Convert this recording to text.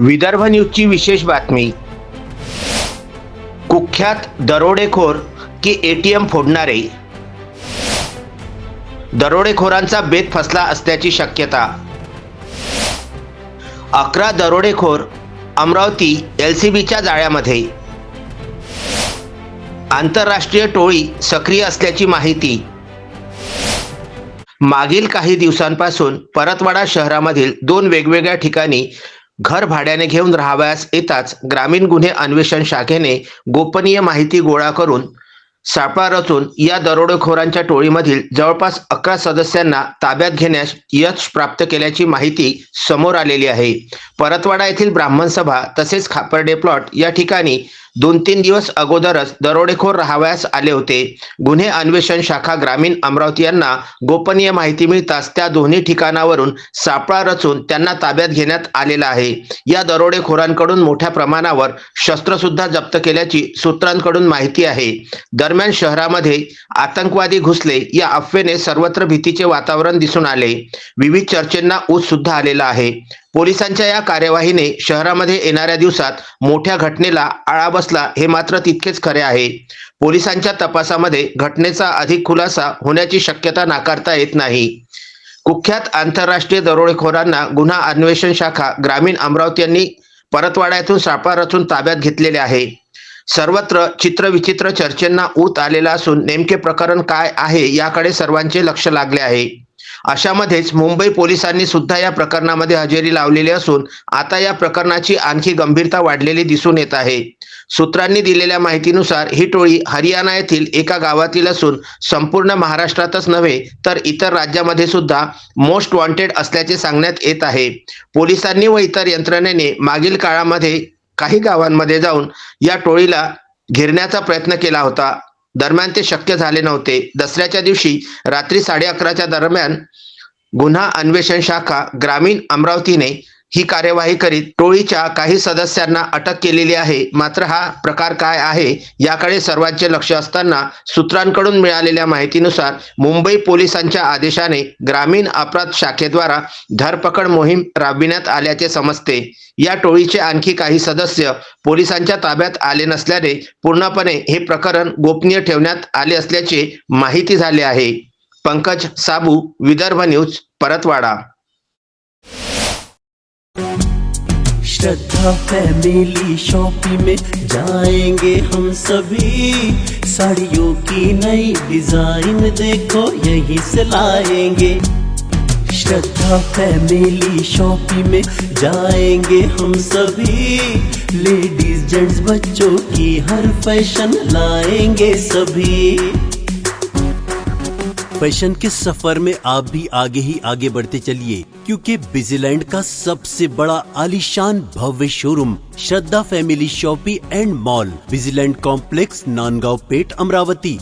विदर्भ न्यूजची विशेष बातमी। कुख्यात दरोडेखोर की एटीएम फोडणारे, दरोडेखोरांचा बेत फसला असल्याची शक्यता। 11 दरोडेखोर अमरावती एलसीबीच्या जाळ्यामध्ये। आंतरराष्ट्रीय टोळी सक्रिय असल्याची माहिती। मागील काही दिवसांपासून परतवाडा शहरामधील 2 वेगवेगळ्या ठिकाणी घर भाड्याने घेऊन राहावयास येताच ग्रामीण गुन्हे अन्वेषण शाखेने गोपनीय माहिती गोळा करून सापळा रचून या दरोडेखोरांच्या टोळीमधील जवळपास 11 सदस्यांना ताब्यात घेण्यास यश प्राप्त केल्याची माहिती समोर आलेली आहे। परतवाडा येथील ब्राह्मण सभा तसेच खापर्डे प्लॉट या ठिकाणी 2-3 दिवस अगोदरच दरोडेखोर राहावयास आले होते। गुन्हे अन्वेषण शाखा ग्रामीण अमरावती यांना गोपनीय माहिती मिळताच त्या दोन्ही ठिकाणावरून सापळा रचून त्यांना ताब्यात घेण्यात आलेला आहे। या दरोडेखोरांकडून मोठ्या प्रमाणावर शस्त्र सुद्धा जप्त केल्याची सूत्रांकडून माहिती आहे। दरम्यान शहरामध्ये आतंकवादी घुसले या अफवेने सर्वत्र भीतीचे वातावरण दिसून आले। विविध चर्चेंना ऊत सुद्धा आलेला आहे। पोलिसांच्या या कार्यवाहीने शहरामध्ये येणाऱ्या दिवसात मोठ्या घटनेला आळा बसला हे मात्र तितकेच खरे आहे। पोलिसांच्या तपासामध्ये घटनेचा अधिक खुलासा होण्याची शक्यता नाकारता येत नाही। कुख्यात आंतरराष्ट्रीय दरोडेखोरांना गुन्हा अन्वेषण शाखा ग्रामीण अमरावती यांनी परतवाडा येथून सापळा रचून ताब्यात घेतलेले आहे। सर्वत्र चित्रविचित्र चर्चेंना ऊत आलेला असून नेमके प्रकरण काय आहे याकडे सर्वांचे लक्ष लागले आहे। अशामध्येच मुंबई पोलिसांनी सुद्धा या प्रकरणामध्ये हजेरी लावलेली असून आता या प्रकरणाची आणखी गंभीरता वाढलेली दिसून येत आहे। सूत्रांनी दिलेल्या माहितीनुसार ही टोळी हरियाणा येथील एका गावातील असून संपूर्ण महाराष्ट्रातच नव्हे तर इतर राज्यामध्ये सुद्धा मोस्ट वॉन्टेड असल्याचे सांगण्यात येत आहे। पोलिसांनी व इतर यंत्रणेने मागील काळामध्ये काही गावांमध्ये जाऊन या टोळीला घेरण्याचा प्रयत्न केला होता। दरम्यान ते शक्य झाले नव्हते। दसऱ्याच्या दिवशी रात्री 11:30च्या दरम्यान गुन्हा अन्वेषण शाखा ग्रामीण अमरावतीने ही कार्यवाही करीत टोळीच्या काही सदस्यांना अटक केलेली आहे। मात्र हा प्रकार काय आहे याकडे सर्वांचे लक्ष असताना सूत्रांकडून मिळालेल्या माहितीनुसार मुंबई पोलिसांच्या आदेशाने ग्रामीण अपराध शाखेद्वारा धरपकड मोहीम राबविण्यात आल्याचे समजते। या टोळीचे आणखी काही सदस्य पोलिसांच्या ताब्यात आले नसल्याने पूर्णपणे हे प्रकरण गोपनीय ठेवण्यात आले असल्याचे माहिती झाले आहे। पंकज साबू, विदर्भ न्यूज, परतवाडा। श्रद्धा फैमिली शॉपिंग में जाएंगे हम सभी, साड़ियों की नई डिजाइन देखो यहीं से लाएंगे। श्रद्धा फैमिली शॉपिंग में जाएंगे हम सभी, लेडीज जेंट्स बच्चों की हर फैशन लाएंगे सभी। फैशन के सफर में आप भी आगे ही आगे बढ़ते चलिए, क्योंकि बिजीलैंड का सबसे बड़ा आलीशान भव्य showroom Shraddha family shopping and mall, Busyland complex, Nandgaon Peth, Amravati.